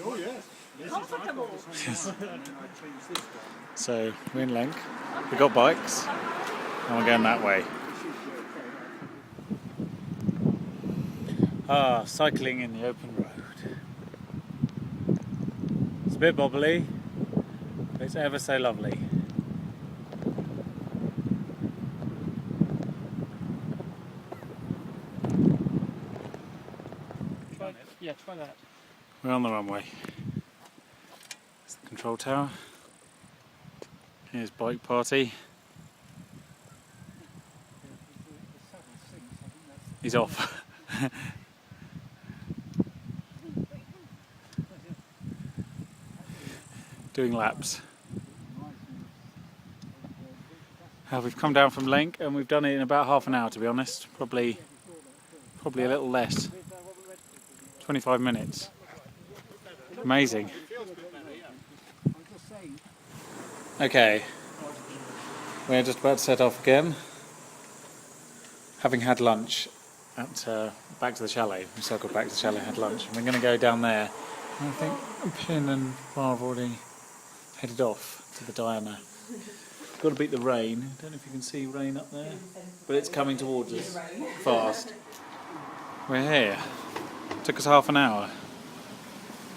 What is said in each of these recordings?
Oh yes. Yes. So we're in Link. We've got bikes and we're going that way. Cycling in the open road. It's a bit bobbly, but it's ever so lovely. Try that. We're on the runway. It's the control tower. Here's bike party. He's off. Doing laps. We've come down from Link and we've done it in about half an hour, to be honest. Probably a little less. 25 minutes. Amazing. Okay, we're just about to set off again. Having had lunch at back to the chalet. We circled back to the chalet, had lunch, and we're going to go down there. And I think Pin and Bar have already headed off to the Diana. Got to beat the rain. I don't know if you can see rain up there, but it's coming towards us fast. We're here. Took us half an hour.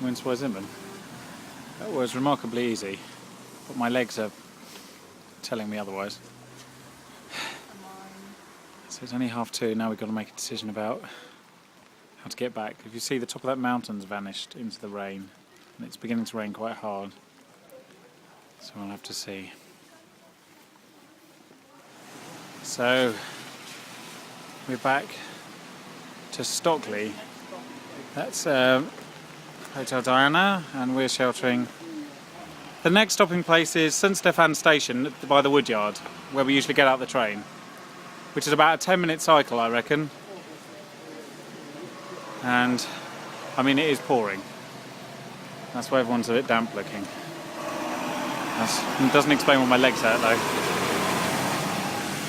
We're in Sightseeing. That was remarkably easy, but my legs are telling me otherwise. So it's only 2:30, now we've got to make a decision about how to get back. If you see, the top of that mountain's vanished into the rain, and it's beginning to rain quite hard. So we'll have to see. So we're back to Stockley. That's Hotel Diana, and we're sheltering. The next stopping place is St Stephan Station by the Woodyard, where we usually get out the train, which is about a 10-minute cycle, I reckon. And I mean, it is pouring. That's why everyone's a bit damp looking. It doesn't explain why my legs hurt though.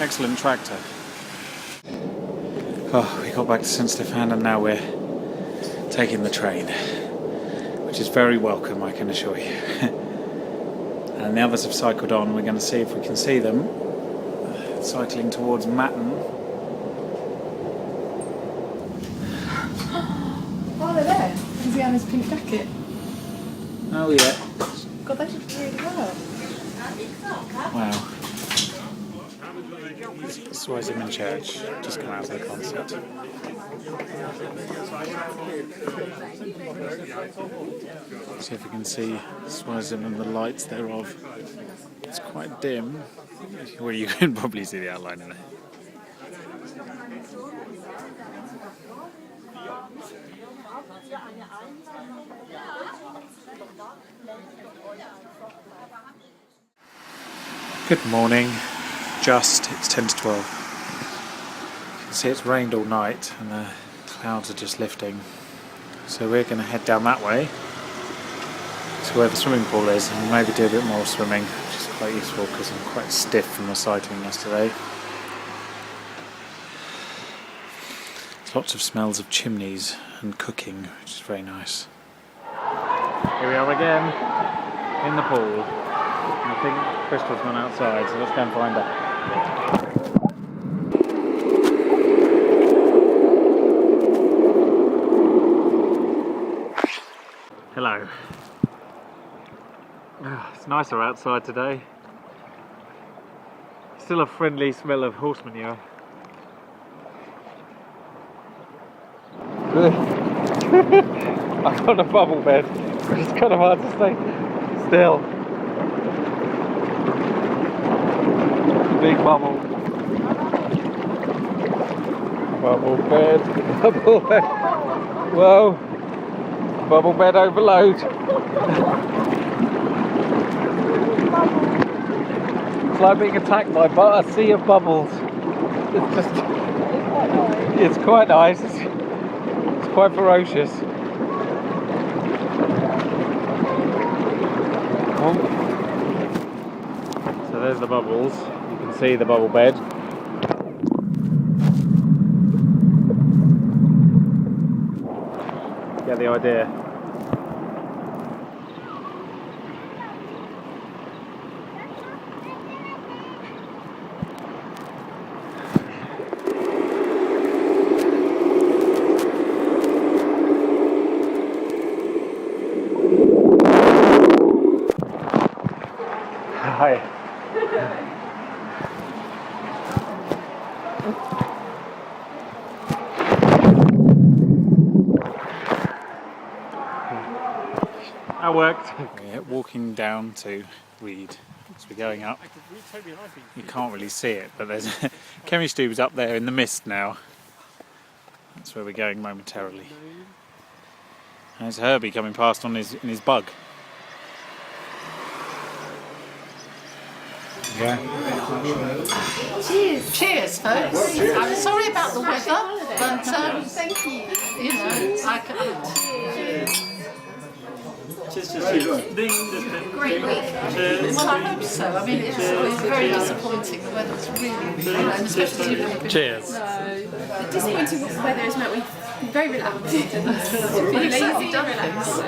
Excellent tractor. Oh, we got back to St Stephan and now we're taking the train, which is very welcome, I can assure you. And the others have cycled on. We're going to see if we can see them cycling towards Matten. Oh, they're there. Is he on his pink jacket? Oh yeah. God, they did really well. Wow. Sightseeing Church just come out of the concert. See if we can see Sightseeing and the lights thereof. It's quite dim. Well, you can probably see the outline in it. Good morning. It's 10 to 12. You can see it's rained all night and the clouds are just lifting. So we're going to head down that way to where the swimming pool is and maybe do a bit more swimming, which is quite useful because I'm quite stiff from the cycling yesterday. There's lots of smells of chimneys and cooking, which is very nice. Here we are again in the pool. And I think Crystal's gone outside, so let's go and find her. Hello. It's nicer outside today. Still a friendly smell of horse manure. I've got a bubble bed, but it's kind of hard to stay still. Big bubble. Bubble bed. Bubble bed. Whoa. Bubble bed overload. It's like being attacked by a sea of bubbles. It's quite nice. It's quite ferocious. So there's the bubbles. You can see the bubble bed. Get the idea. worked. We're walking down to Reed. So we're going up. You can't really see it, but there's Kemi Stube's up there in the mist now. That's where we're going momentarily. And it's Herbie coming past in his bug. Yeah. Cheers. Cheers, folks. Cheers. I'm sorry about the weather, but Thank you. you know, I can. Great week. Well, I hope so. I mean, it's very disappointing. The weather's really, especially if you live in Cheers. The disappointing weather has meant we've been very relaxed and lazy and relaxed.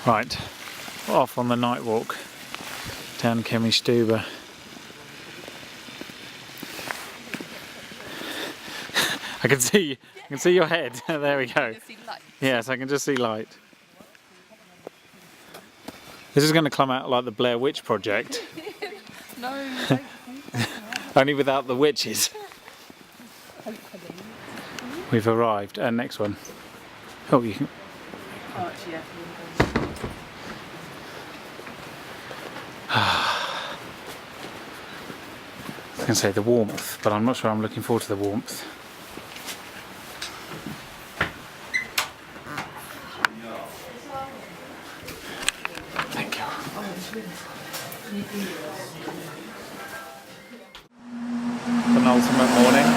Right, off on the night walk down Kemi Stube. I can see your head. There we go. Yes, I can just see light. This is going to come out like the Blair Witch Project. No. Only without the witches. We've arrived. And next one. Oh, you can. Oh, actually, yeah. I was going to say the warmth, but I'm not sure I'm looking forward to the warmth. Thank you. Penultimate morning.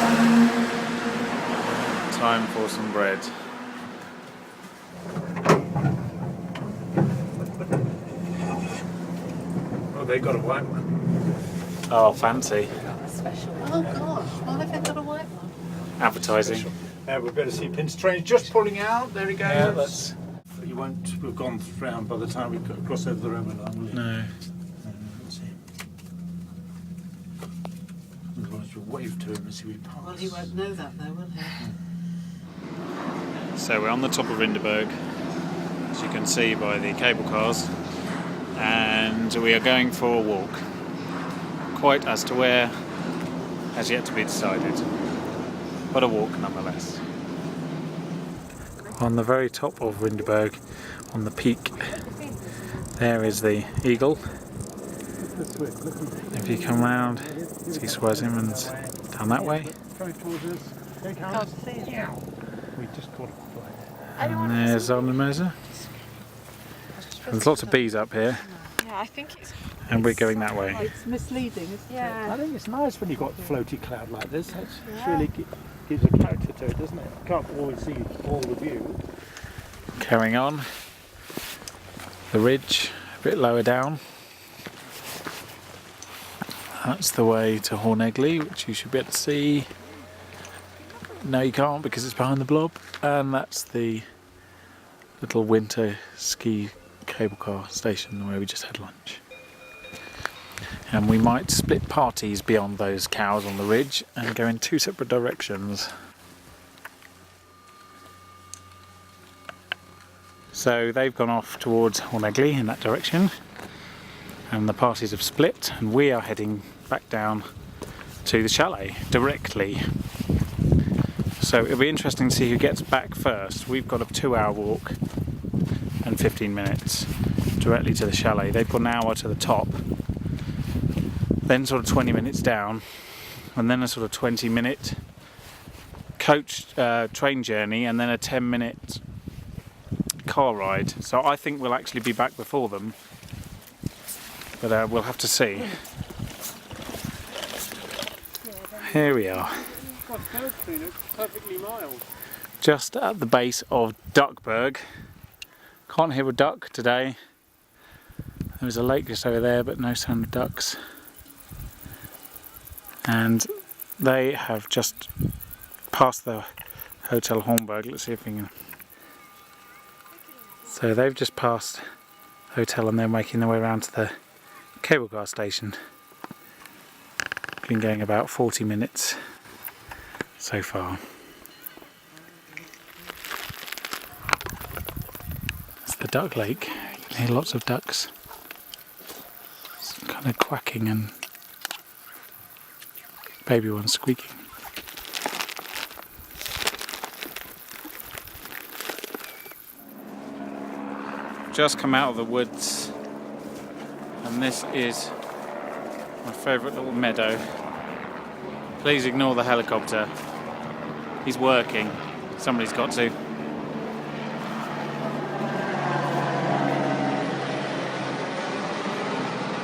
Time for some bread. Oh, they got a white one. Oh, fancy. Special. Oh gosh, why have they got a white one? Advertising. We better see Pin's train just pulling out. There he goes. Yeah, that's... You won't have gone round by the time we cross over the railway line, will you? No. Let's see. Otherwise you'll wave to him as we pass. Well, he won't know that though, will he? So we're on the top of Rinderberg, as you can see by the cable cars, and we are going for a walk. Quite as to where has yet to be decided, but a walk nonetheless. On the very top of Rinderberg, on the peak, there is the Eagle. If you come round, see Swaziman's down that way. Can't see it. We just caught it. And there's Arnhemoser. There's lots of bees up here, Yeah, I think it's. and we're going that way. It's misleading, isn't Yeah. I think it's nice when you've got floaty cloud like this. It really gives a character to it, doesn't it? You can't always see all the view. Carrying on, the ridge a bit lower down. That's the way to Hornegley, which you should be able to see. No, you can't because it's behind the blob. And that's the little winter ski cable car station where we just had lunch. And we might split parties beyond those cows on the ridge and go in two separate directions. So they've gone off towards Hornegley in that direction, and the parties have split, and we are heading back down to the chalet directly. So it'll be interesting to see who gets back first. We've got a 2-hour walk and 15 minutes directly to the chalet. They've got an hour to the top, then sort of 20 minutes down, and then a sort of 20-minute coach train journey, and then a 10-minute car ride. So I think we'll actually be back before them, but we'll have to see. Here we are, Perfectly mild. just at the base of Duckberg. Can't hear a duck today. There was a lake just over there, but no sign of ducks. And they have just passed the Hotel Hornberg. Let's see if we can. So they've just passed hotel and they're making their way around to the cable car station. Been going about 40 minutes so far. It's the duck lake. You can hear lots of ducks. It's kind of quacking and baby ones squeaking. Just come out of the woods and this is my favourite little meadow. Please ignore the helicopter. He's working. Somebody's got to.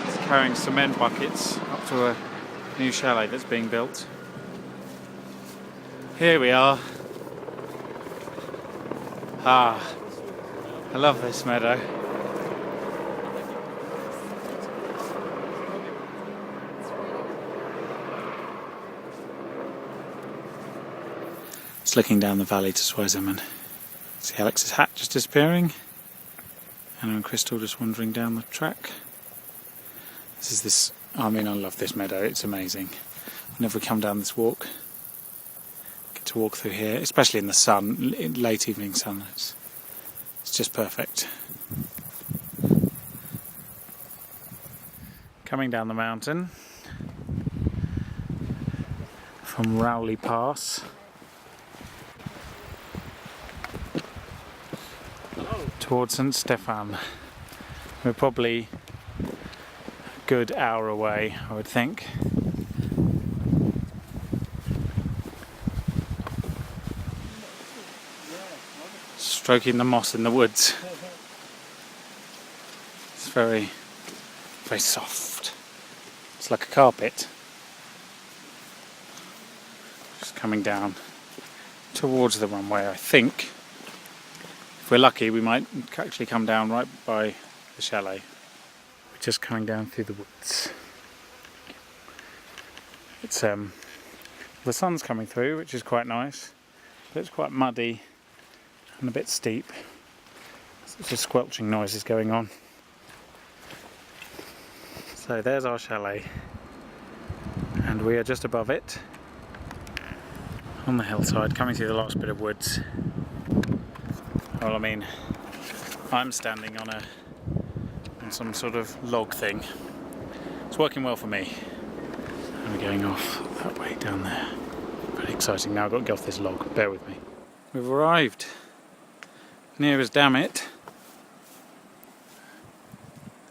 He's carrying cement buckets up to a new chalet that's being built. Here we are. Ah, I love this meadow. Just looking down the valley to Zweisimmen. See Alex's hat just disappearing. Anna and Crystal just wandering down the track. I love this meadow, it's amazing. Whenever we come down this walk, get to walk through here, especially in the sun, late evening sun. It's just perfect. Coming down the mountain from Rowley Pass towards St Stefan. We're probably a good hour away, I would think. Stroking the moss in the woods. It's very, very soft. It's like a carpet. Just coming down towards the runway, I think. If we're lucky, we might actually come down right by the chalet. We're just coming down through the woods. It's the sun's coming through, which is quite nice, but it's quite muddy and a bit steep. There's just squelching noises going on. So there's our chalet, and we are just above it on the hillside, coming through the last bit of woods. Well, I mean, I'm standing on some sort of log thing. It's working well for me. And we're going off that way down there. Very exciting. Now I've got to get off this log. Bear with me. We've arrived. Near as damn it.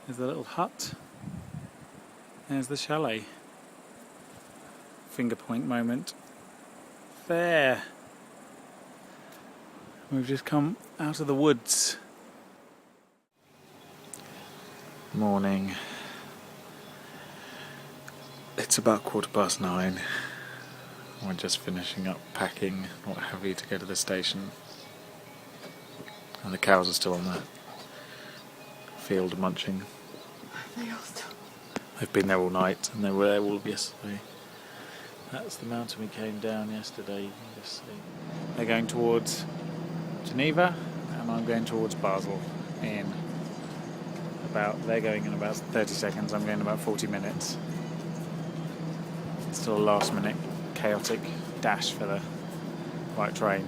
There's the little hut. There's the chalet. Finger point moment. There. We've just come out of the woods. Morning. It's about 9:15. We're just finishing up packing, what have you, to go to the station. And the cows are still on the field munching. They've been there all night and they were there all of yesterday. That's the mountain we came down yesterday, you can just see. They're going towards Geneva and I'm going towards Basel they're going in about 30 seconds, I'm going in about 40 minutes. It's still a last minute chaotic dash for the white train.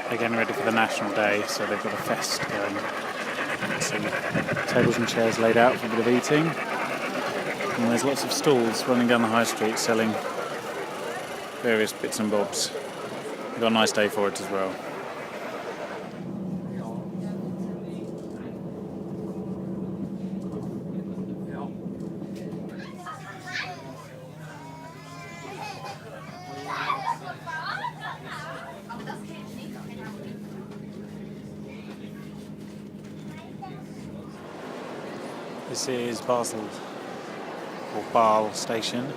They're getting ready for the National Day, so they've got a fest going. So tables and chairs laid out for a bit of eating. And there's lots of stalls running down the high street selling various bits and bobs. We've got a nice day for it as well. This is Basel, or Basel station.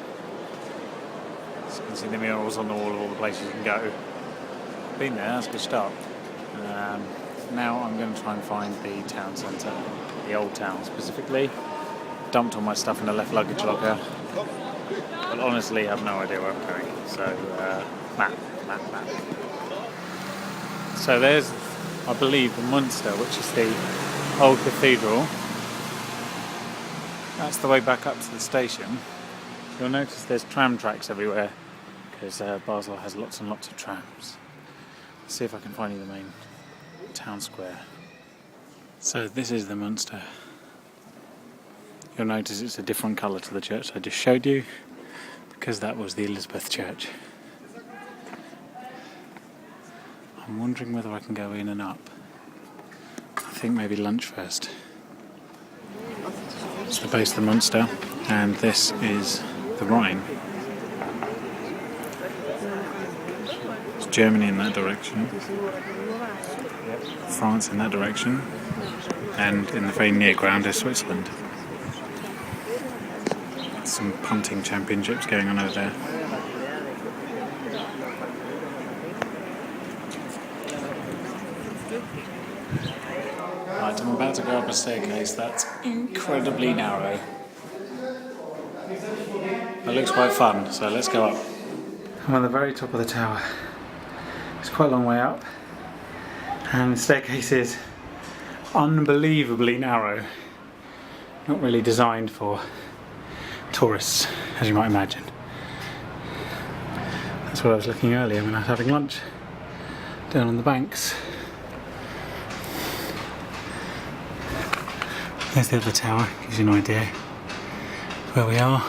So you can see the murals on the wall of all the places you can go. Been there, that's a good start. Now I'm going to try and find the town centre, the old town specifically. Dumped all my stuff in the left luggage locker, but honestly I have no idea where I'm going. So, map. So there's, I believe, the Munster, which is the old cathedral. That's the way back up to the station. You'll notice there's tram tracks everywhere because Basel has lots and lots of trams. Let's see if I can find you the main town square. So this is the Munster. You'll notice it's a different colour to the church I just showed you because that was the Elizabeth Church. I'm wondering whether I can go in and up. I think maybe lunch first. It's the base of the Munster, and this is the Rhine. It's Germany in that direction, France in that direction, and in the very near ground is Switzerland. Some punting championships going on over there. Right, I'm about to go up a staircase that's incredibly narrow. It looks quite fun, so let's go up. I'm at the very top of the tower. It's quite a long way up, and the staircase is unbelievably narrow. Not really designed for tourists, as you might imagine. That's what I was looking earlier when I was having lunch down on the banks. There's the other tower, gives you an idea where we are.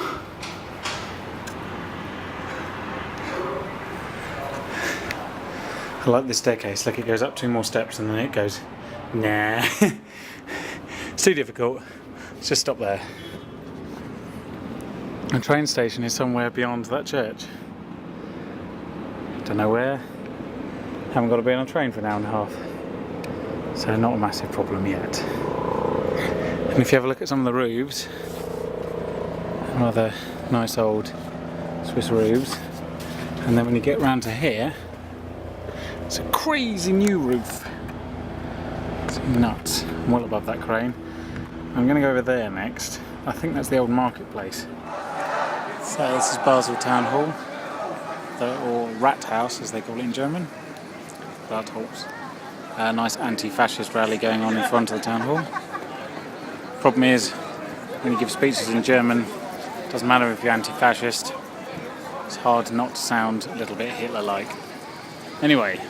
I like this staircase, look, it goes up 2 more steps and then it goes, nah. It's too difficult, let's just stop there. The train station is somewhere beyond that church. Don't know where. Haven't got to be on a train for an hour and a half. So not a massive problem yet. And if you have a look at some of the roofs, rather nice old Swiss roofs, and then when you get round to here, it's a crazy new roof. It's nuts. I'm well above that crane. I'm going to go over there next. I think that's the old marketplace. So this is Basel Town Hall, or Rathaus as they call it in German. Rathaus. A nice anti-fascist rally going on in front of the town hall. Problem is, when you give speeches in German, it doesn't matter if you're anti-fascist, it's hard not to sound a little bit Hitler-like. Anyway,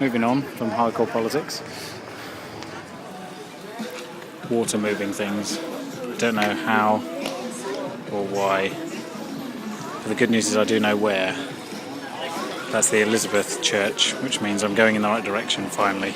moving on from hardcore politics. Water moving things. Don't know how or why. But the good news is I do know where. That's the Elizabeth Church, which means I'm going in the right direction finally.